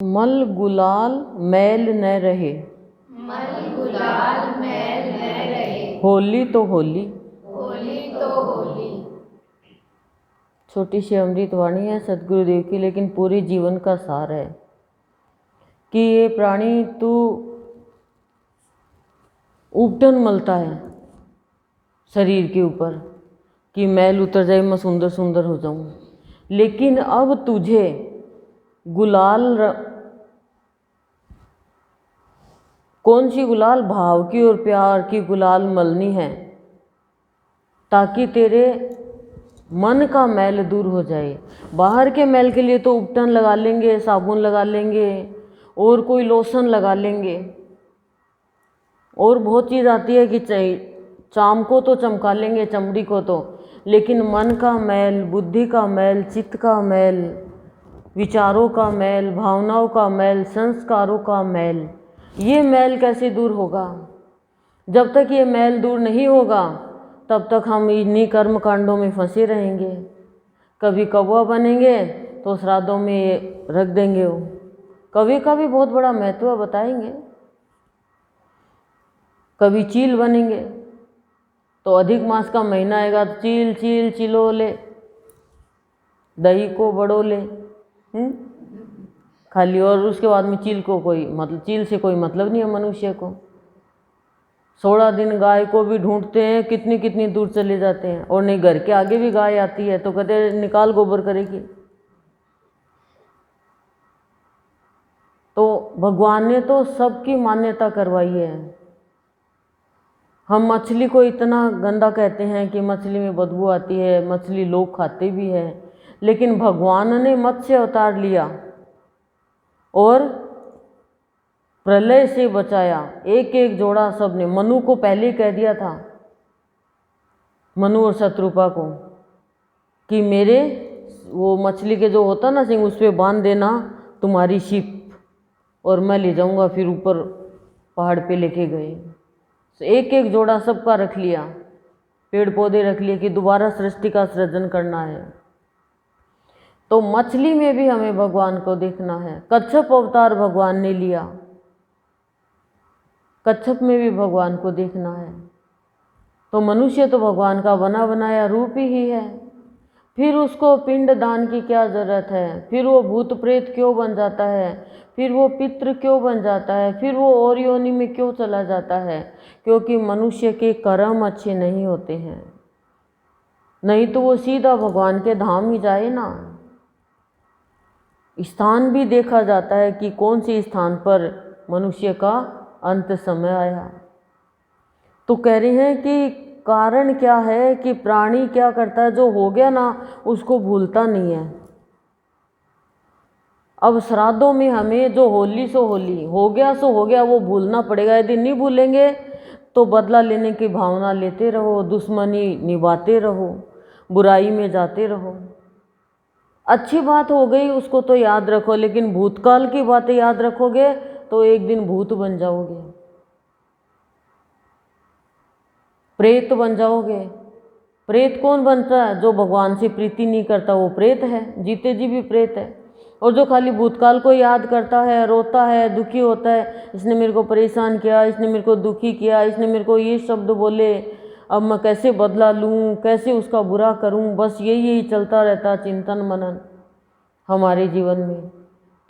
मल गुलाल मैल न रहे, मल गुलाल मैल न रहे, होली तो होली, होली तो होली। छोटी सी अमृत वाणी है सदगुरुदेव की, लेकिन पूरी जीवन का सार है कि ये प्राणी तू उपटन मलता है शरीर के ऊपर कि मैल उतर जाए, मैं सुंदर सुंदर हो जाऊं, लेकिन अब तुझे कौन सी गुलाल, भाव की और प्यार की गुलाल मलनी है ताकि तेरे मन का मैल दूर हो जाए। बाहर के मैल के लिए तो उपटन लगा लेंगे, साबुन लगा लेंगे और कोई लोशन लगा लेंगे और बहुत चीज़ आती है कि चाम को तो चमका लेंगे, चमड़ी को तो, लेकिन मन का मैल, बुद्धि का मैल, चित्त का मैल, विचारों का मैल, भावनाओं का मैल, संस्कारों का मैल, ये मैल कैसे दूर होगा? जब तक ये मैल दूर नहीं होगा तब तक हम इन्हीं कर्म कांडों में फंसे रहेंगे। कभी कौवा बनेंगे तो श्राद्धों में रख देंगे, वो कभी कभी बहुत बड़ा महत्व बताएंगे। कभी चील बनेंगे तो अधिक मास का महीना आएगा तो चील चील चिलोले, दही को बड़ोले, खाली। और उसके बाद में चील को कोई मतलब, चील से कोई मतलब नहीं है मनुष्य को। 16 दिन गाय को भी ढूंढते हैं, कितनी कितनी दूर चले जाते हैं, और नहीं घर के आगे भी गाय आती है तो कहते हैं निकाल गोबर करेगी। तो भगवान ने तो सबकी मान्यता करवाई है। हम मछली को इतना गंदा कहते हैं कि मछली में बदबू आती है, मछली लोग खाते भी हैं, लेकिन भगवान ने मत्स्य अवतार लिया और प्रलय से बचाया। एक एक जोड़ा सबने, मनु को पहले कह दिया था, मनु और शत्रुपा को, कि मेरे वो मछली के जो होता ना सिंह, उस पर बांध देना तुम्हारी शिप और मैं ले जाऊंगा। फिर ऊपर पहाड़ पे लेके गए, तो एक एक जोड़ा सबका रख लिया, पेड़ पौधे रख लिए कि दोबारा सृष्टि का सृजन करना है। तो मछली में भी हमें भगवान को देखना है। कच्छप अवतार भगवान ने लिया, कच्छप में भी भगवान को देखना है। तो मनुष्य तो भगवान का बना बनाया रूप ही है, फिर उसको पिंड दान की क्या ज़रूरत है? फिर वो भूत प्रेत क्यों बन जाता है? फिर वो पितृ क्यों बन जाता है? फिर वो और योनि में क्यों चला जाता है? क्योंकि मनुष्य के कर्म अच्छे नहीं होते हैं, नहीं तो वो सीधा भगवान के धाम ही जाए ना। स्थान भी देखा जाता है कि कौन से स्थान पर मनुष्य का अंत समय आया। तो कह रहे हैं कि कारण क्या है कि प्राणी क्या करता है, जो हो गया ना उसको भूलता नहीं है। अब श्राद्धों में हमें जो होली सो होली, हो गया सो हो गया, वो भूलना पड़ेगा। यदि नहीं भूलेंगे तो बदला लेने की भावना लेते रहो, दुश्मनी निभाते रहो, बुराई में जाते रहो। अच्छी बात हो गई उसको तो याद रखो, लेकिन भूतकाल की बातें याद रखोगे तो एक दिन भूत बन जाओगे, प्रेत बन जाओगे। प्रेत कौन बनता है? जो भगवान से प्रीति नहीं करता वो प्रेत है, जीते जी भी प्रेत है। और जो खाली भूतकाल को याद करता है, रोता है, दुखी होता है, इसने मेरे को परेशान किया, इसने मेरे को दुखी किया, इसने मेरे को ये शब्द बोले, अब मैं कैसे बदला लूँ, कैसे उसका बुरा करूँ, बस यही चलता रहता चिंतन मनन हमारे जीवन में।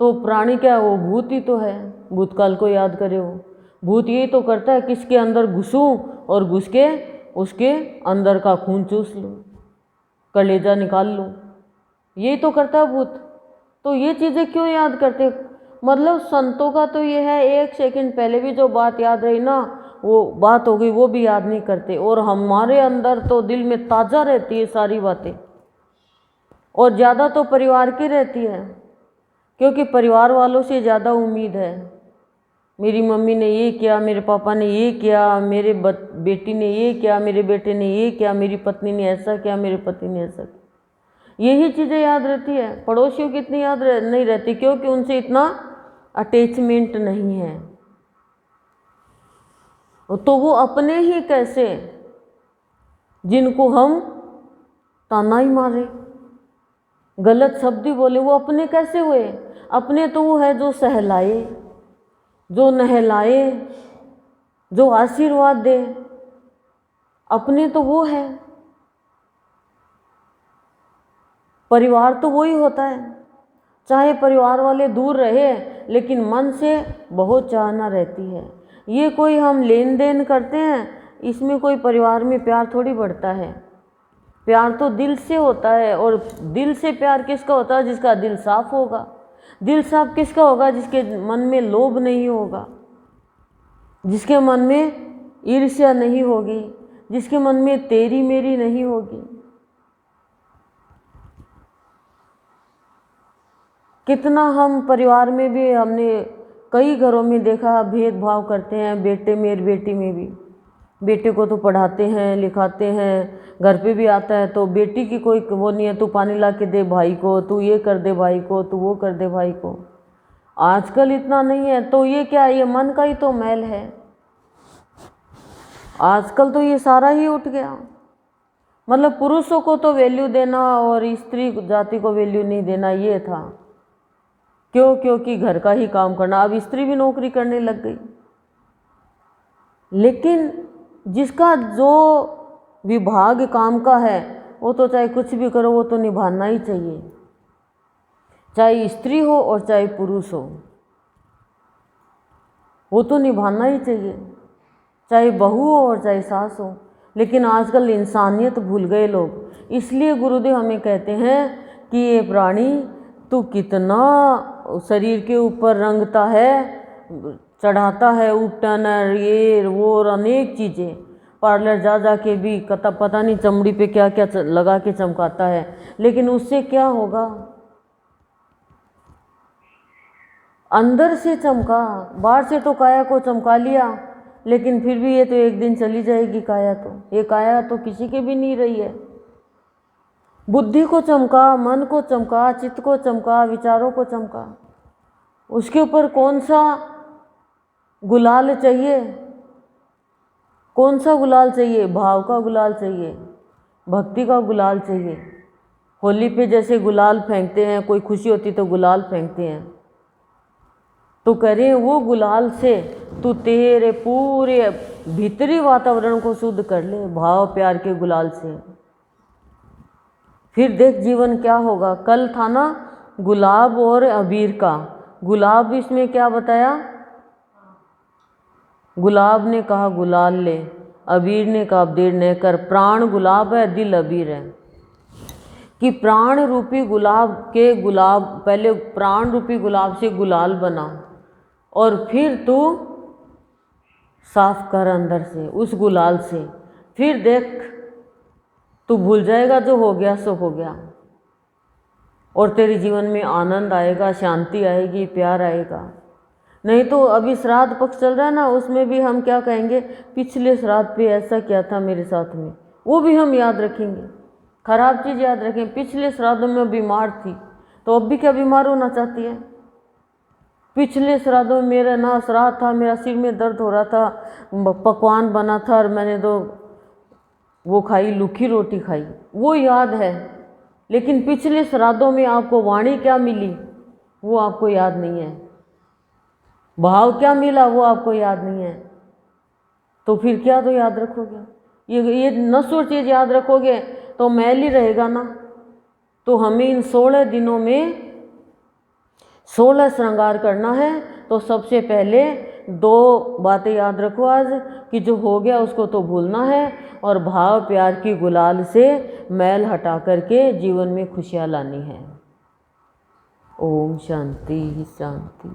तो प्राणी क्या, वो भूत ही तो है, भूतकाल को याद करे। वो भूत यही तो करता है, किसके अंदर घुसूं और घुस के उसके अंदर का खून चूस लूँ, कलेजा निकाल लूँ, यही तो करता है भूत। तो ये चीज़ें क्यों याद करते? मतलब संतों का तो ये है, एक सेकंड पहले भी जो बात याद रही ना वो बात हो गई, वो भी याद नहीं करते। और हमारे अंदर तो दिल में ताज़ा रहती है सारी बातें, और ज़्यादा तो परिवार की रहती है, क्योंकि परिवार वालों से ज़्यादा उम्मीद है। मेरी मम्मी ने ये किया, मेरे पापा ने ये किया, मेरे बेटी ने ये किया, मेरे बेटे ने ये किया, मेरी पत्नी ने ऐसा किया, मेरे पति ने ऐसा किया। यही चीज़ें याद रहती है, पड़ोसियों की इतनी याद नहीं रहती, क्योंकि उनसे इतना अटैचमेंट नहीं है। तो वो अपने ही कैसे, जिनको हम ताना ही मारे, गलत शब्द ही बोले, वो अपने कैसे हुए? अपने तो वो है जो सहलाए, जो नहलाए, जो आशीर्वाद दे, अपने तो वो है। परिवार तो वही होता है, चाहे परिवार वाले दूर रहे लेकिन मन से बहुत चाहना रहती है। ये कोई हम लेन देन करते हैं, इसमें कोई परिवार में प्यार थोड़ी बढ़ता है। प्यार तो दिल से होता है, और दिल से प्यार किसका होता है? जिसका दिल साफ होगा। दिल साफ किसका होगा? जिसके मन में लोभ नहीं होगा, जिसके मन में ईर्ष्या नहीं होगी, जिसके मन में तेरी मेरी नहीं होगी। कितना हम परिवार में भी हमने कई घरों में देखा, भेदभाव करते हैं, बेटे में और बेटी में भी। बेटे को तो पढ़ाते हैं, लिखाते हैं, घर पे भी आता है तो बेटी की कोई वो नहीं है, तू पानी ला के दे भाई को, तू ये कर दे भाई को, तू वो कर दे भाई को। आजकल इतना नहीं है। तो ये क्या, ये मन का ही तो मैल है। आजकल तो ये सारा ही उठ गया। मतलब पुरुषों को तो वैल्यू देना और स्त्री जाति को वैल्यू नहीं देना, ये था। क्यों? क्योंकि घर का ही काम करना। अब स्त्री भी नौकरी करने लग गई, लेकिन जिसका जो विभाग काम का है वो तो चाहे कुछ भी करो, वो तो निभाना ही चाहिए, चाहे स्त्री हो और चाहे पुरुष हो, वो तो निभाना ही चाहिए, चाहे बहू हो और चाहे सास हो। लेकिन आजकल इंसानियत भूल गए लोग। इसलिए गुरुदेव हमें कहते हैं कि ये प्राणी तू कितना शरीर के ऊपर रंगता है, चढ़ाता है उपटन, ये वो और अनेक चीज़ें। पार्लर जा जा के भी पता नहीं चमड़ी पे क्या क्या लगा के चमकाता है, लेकिन उससे क्या होगा? अंदर से चमका, बाहर से तो काया को चमका लिया, लेकिन फिर भी ये तो एक दिन चली जाएगी काया। तो ये काया तो किसी के भी नहीं रही है। बुद्धि को चमका, मन को चमका, चित्त को चमका, विचारों को चमका। उसके ऊपर कौन सा गुलाल चाहिए? कौन सा गुलाल चाहिए? भाव का गुलाल चाहिए, भक्ति का गुलाल चाहिए। होली पे जैसे गुलाल फेंकते हैं, कोई खुशी होती तो गुलाल फेंकते हैं, तो कह रहे हैं वो गुलाल से तू तेरे पूरे भीतरी वातावरण को शुद्ध कर ले, भाव प्यार के गुलाल से। फिर देख जीवन क्या होगा। कल था ना गुलाब और अबीर का। गुलाब इसमें क्या बताया? गुलाब ने कहा गुलाल ले, अबीर ने कहा अब देर न कर। प्राण गुलाब है, दिल अबीर है। कि प्राण रूपी गुलाब के पहले प्राण रूपी गुलाब से गुलाल बना, और फिर तू साफ कर अंदर से उस गुलाल से। फिर देख तू भूल जाएगा, जो हो गया सो हो गया, और तेरे जीवन में आनंद आएगा, शांति आएगी, प्यार आएगा। नहीं तो अभी श्राद्ध पक्ष चल रहा है ना, उसमें भी हम क्या कहेंगे? पिछले श्राद्ध पे ऐसा किया था मेरे साथ में, वो भी हम याद रखेंगे, खराब चीज़ याद रखेंगे। पिछले श्राद्ध में बीमार थी, तो अब भी क्या बीमार होना चाहती है? पिछले श्राद्ध में मेरा ना श्राद्ध था, मेरा सिर में दर्द हो रहा था, पकवान बना था और मैंने तो वो खाई, लूखी रोटी खाई, वो याद है। लेकिन पिछले श्राद्धों में आपको वाणी क्या मिली वो आपको याद नहीं है, भाव क्या मिला वो आपको याद नहीं है, तो फिर क्या तो याद रखोगे? ये नश्वर चीज़ याद रखोगे तो मैल ही रहेगा ना। तो हमें इन 16 दिनों में 16 श्रृंगार करना है। तो सबसे पहले 2 बातें याद रखो आज, कि जो हो गया उसको तो भूलना है, और भाव प्यार की गुलाल से मैल हटा करके जीवन में खुशियाँ लानी है। ओम शांति शांति।